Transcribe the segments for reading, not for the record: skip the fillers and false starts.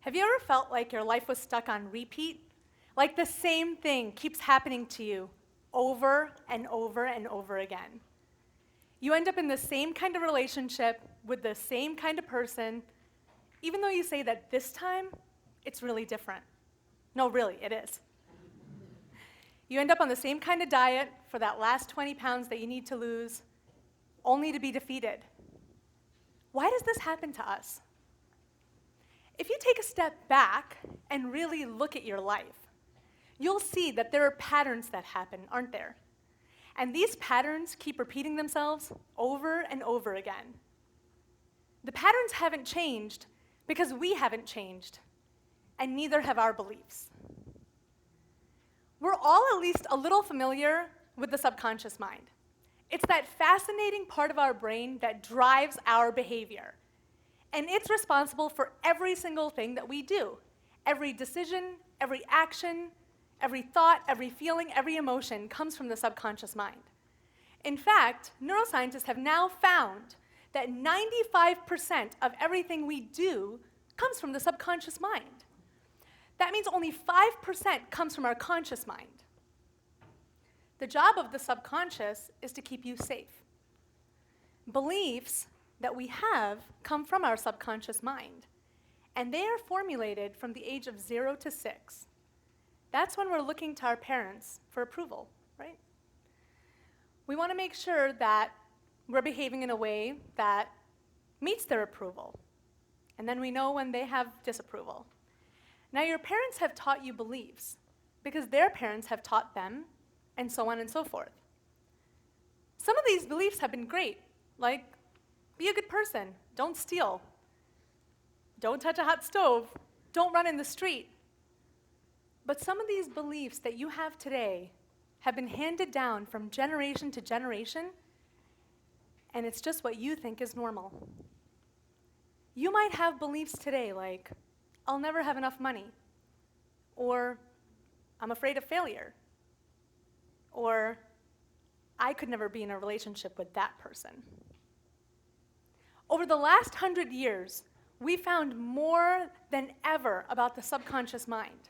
Have you ever felt like your life was stuck on repeat? Like the same thing keeps happening to you over and over and over again. You end up in the same kind of relationship with the same kind of person, even though you say that this time, it's really different. No, really, it is. You end up on the same kind of diet for that last 20 pounds that you need to lose, only to be defeated. Why does this happen to us? If you take a step back and really look at your life, you'll see that there are patterns that happen, aren't there? And these patterns keep repeating themselves over and over again. The patterns haven't changed because we haven't changed, and neither have our beliefs. We're all at least a little familiar with the subconscious mind. It's that fascinating part of our brain that drives our behavior. And it's responsible for every single thing that we do. Every decision, every action, every thought, every feeling, every emotion comes from the subconscious mind. In fact, neuroscientists have now found that 95% of everything we do comes from the subconscious mind. That means only 5% comes from our conscious mind. The job of the subconscious is to keep you safe. Beliefs that we have come from our subconscious mind, and they are formulated from the age of 0 to 6. That's when we're looking to our parents for approval, right? We want to make sure that we're behaving in a way that meets their approval, and then we know when they have disapproval. Now, your parents have taught you beliefs because their parents have taught them, and so on and so forth. Some of these beliefs have been great, like be a good person, don't steal, don't touch a hot stove, don't run in the street. But some of these beliefs that you have today have been handed down from generation to generation, and it's just what you think is normal. You might have beliefs today like, I'll never have enough money, or I'm afraid of failure, or I could never be in a relationship with that person. Over the last 100 years, we found more than ever about the subconscious mind.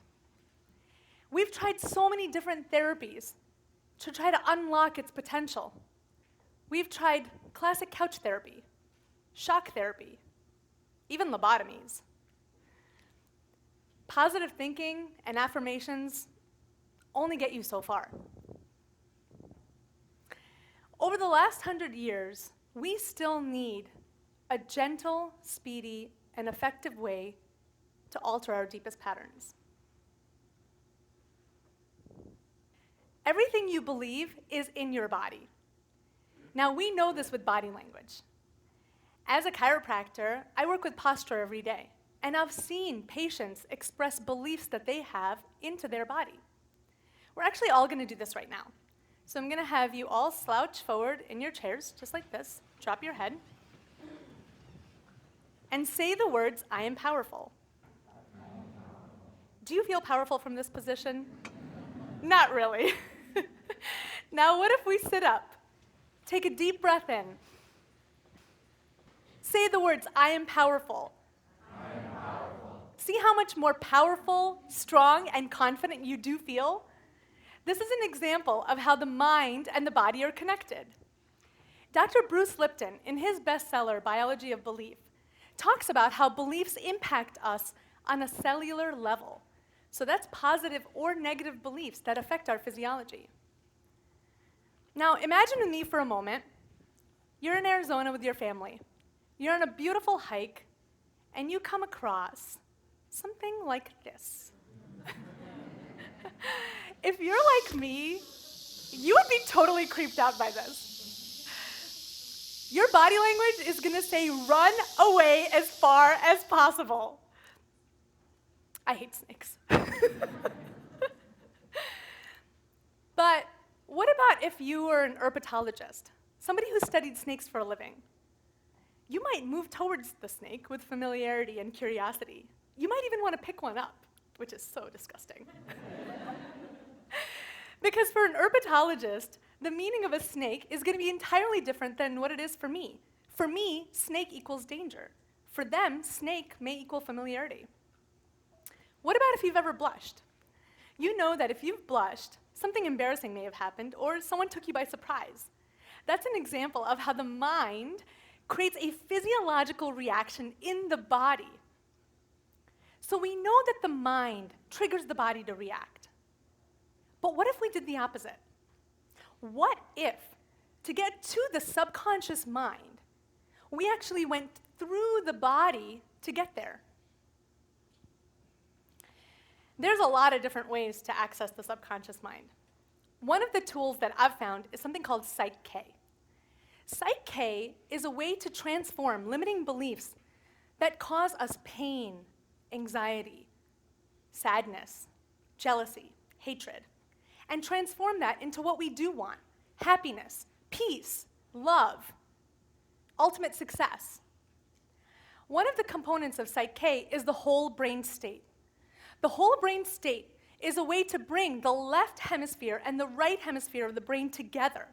We've tried so many different therapies to try to unlock its potential. We've tried classic couch therapy, shock therapy, even lobotomies. Positive thinking and affirmations only get you so far. Over the last 100 years, we still need a gentle, speedy, and effective way to alter our deepest patterns. Everything you believe is in your body. Now, we know this with body language. As a chiropractor, I work with posture every day, and I've seen patients express beliefs that they have into their body. We're actually all going to do this right now. So I'm going to have you all slouch forward in your chairs, just like this, drop your head, and say the words, I am powerful. Do you feel powerful from this position? Not really. Now, what if we sit up? Take a deep breath in. Say the words, I am powerful. I am powerful. See how much more powerful, strong, and confident you do feel? This is an example of how the mind and the body are connected. Dr. Bruce Lipton, in his bestseller, Biology of Belief, talks about how beliefs impact us on a cellular level. So that's positive or negative beliefs that affect our physiology. Now, imagine with me for a moment, you're in Arizona with your family. You're on a beautiful hike, and you come across something like this. If you're like me, you would be totally creeped out by this. Your body language is going to say, run away as far as possible. I hate snakes. But what about if you were an herpetologist, somebody who studied snakes for a living? You might move towards the snake with familiarity and curiosity. You might even want to pick one up, which is so disgusting. Because for an herpetologist, the meaning of a snake is going to be entirely different than what it is for me. For me, snake equals danger. For them, snake may equal familiarity. What about if you've ever blushed? You know that if you've blushed, something embarrassing may have happened or someone took you by surprise. That's an example of how the mind creates a physiological reaction in the body. So we know that the mind triggers the body to react. But what if we did the opposite? What if, to get to the subconscious mind, we actually went through the body to get there? There's a lot of different ways to access the subconscious mind. One of the tools that I've found is something called Psych-K. Psych-K is a way to transform limiting beliefs that cause us pain, anxiety, sadness, jealousy, hatred, and transform that into what we do want: happiness, peace, love, ultimate success. One of the components of Psych-K is the whole brain state. The whole brain state is a way to bring the left hemisphere and the right hemisphere of the brain together.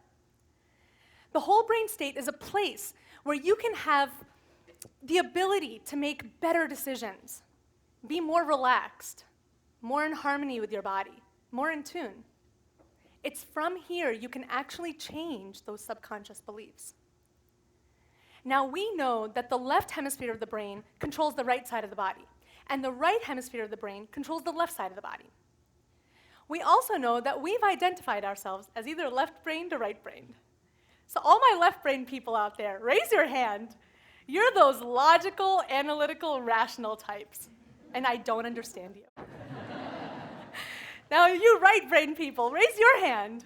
The whole brain state is a place where you can have the ability to make better decisions, be more relaxed, more in harmony with your body, more in tune. It's from here you can actually change those subconscious beliefs. Now we know that the left hemisphere of the brain controls the right side of the body, and the right hemisphere of the brain controls the left side of the body. We also know that we've identified ourselves as either left-brained or right-brained. So all my left-brained people out there, raise your hand. You're those logical, analytical, rational types, and I don't understand you. Now you right-brained people, raise your hand.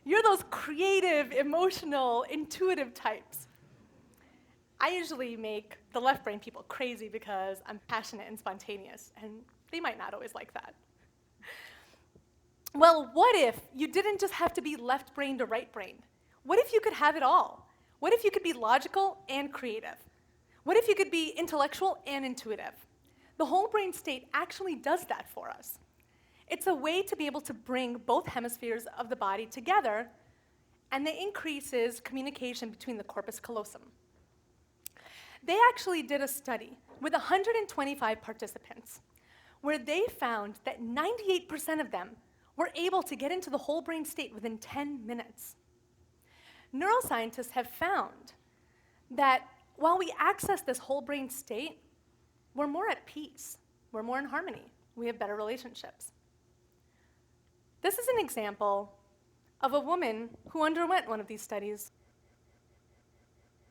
You're those creative, emotional, intuitive types. I usually make the left-brain people crazy because I'm passionate and spontaneous, and they might not always like that. Well, what if you didn't just have to be left-brained or right-brained? What if you could have it all? What if you could be logical and creative? What if you could be intellectual and intuitive? The whole brain state actually does that for us. It's a way to be able to bring both hemispheres of the body together, and it increases communication between the corpus callosum. They actually did a study with 125 participants where they found that 98% of them were able to get into the whole brain state within 10 minutes. Neuroscientists have found that while we access this whole brain state, we're more at peace, we're more in harmony, we have better relationships. This is an example of a woman who underwent one of these studies.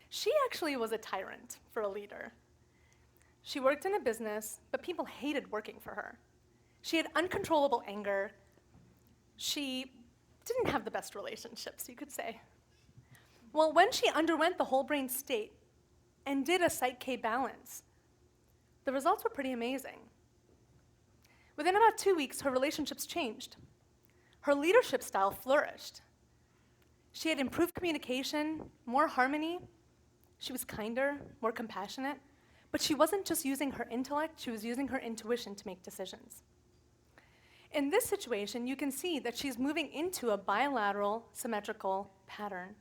She actually was a tyrant for a leader. She worked in a business, but people hated working for her. She had uncontrollable anger. She didn't have the best relationships, you could say. Well, when she underwent the whole brain state and did a Psych-K balance, the results were pretty amazing. Within about 2 weeks, her relationships changed. Her leadership style flourished. She had improved communication, more harmony. She was kinder, more compassionate, but she wasn't just using her intellect, she was using her intuition to make decisions. In this situation, you can see that she's moving into a bilateral, symmetrical pattern,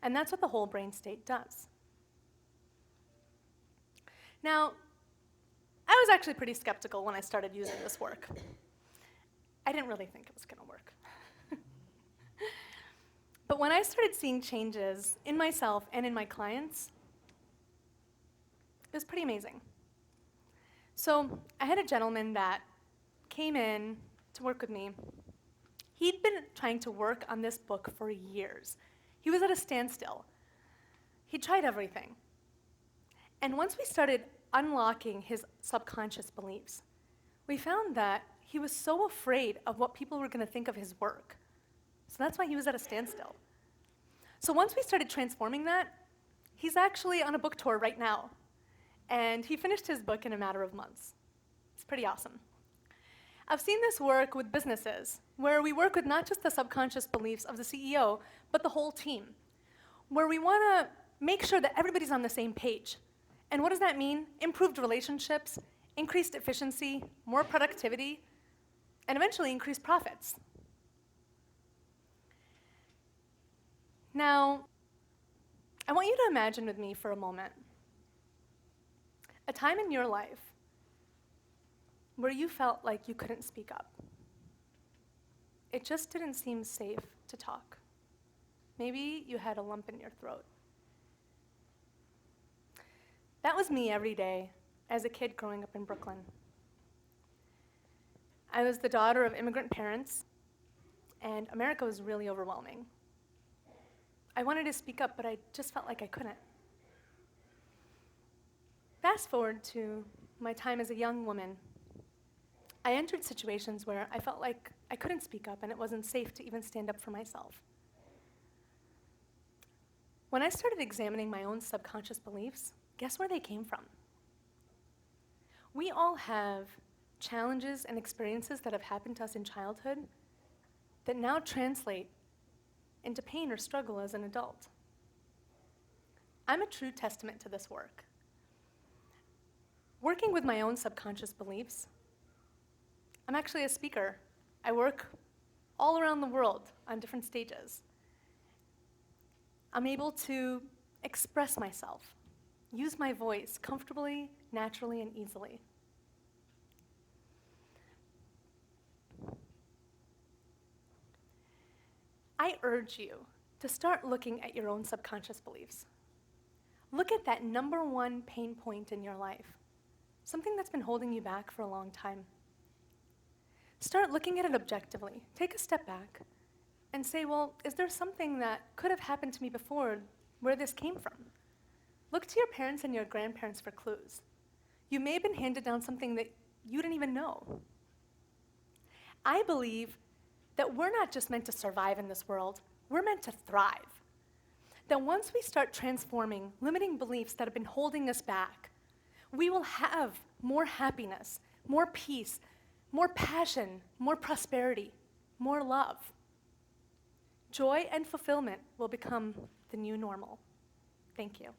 and that's what the whole brain state does. Now, I was actually pretty skeptical when I started using this work. I didn't really think it was gonna work. But when I started seeing changes in myself and in my clients, it was pretty amazing. So I had a gentleman that came in to work with me. He'd been trying to work on this book for years. He was at a standstill. He tried everything. And once we started unlocking his subconscious beliefs, we found that he was so afraid of what people were going to think of his work. So that's why he was at a standstill. So once we started transforming that, he's actually on a book tour right now. And he finished his book in a matter of months. It's pretty awesome. I've seen this work with businesses, where we work with not just the subconscious beliefs of the CEO, but the whole team, where we want to make sure that everybody's on the same page. And what does that mean? Improved relationships, increased efficiency, more productivity, and eventually increased profits. Now, I want you to imagine with me for a moment a time in your life where you felt like you couldn't speak up. It just didn't seem safe to talk. Maybe you had a lump in your throat. That was me every day as a kid growing up in Brooklyn. I was the daughter of immigrant parents, and America was really overwhelming. I wanted to speak up, but I just felt like I couldn't. Fast forward to my time as a young woman. I entered situations where I felt like I couldn't speak up and it wasn't safe to even stand up for myself. When I started examining my own subconscious beliefs, guess where they came from? We all have challenges and experiences that have happened to us in childhood that now translate into pain or struggle as an adult. I'm a true testament to this work. Working with my own subconscious beliefs, I'm actually a speaker. I work all around the world on different stages. I'm able to express myself, use my voice comfortably, naturally, and easily. I urge you to start looking at your own subconscious beliefs. Look at that number one pain point in your life, something that's been holding you back for a long time. Start looking at it objectively. Take a step back and say, well, is there something that could have happened to me before where this came from? Look to your parents and your grandparents for clues. You may have been handed down something that you didn't even know. I believe that we're not just meant to survive in this world, we're meant to thrive. That once we start transforming limiting beliefs that have been holding us back, we will have more happiness, more peace, more passion, more prosperity, more love. Joy and fulfillment will become the new normal. Thank you.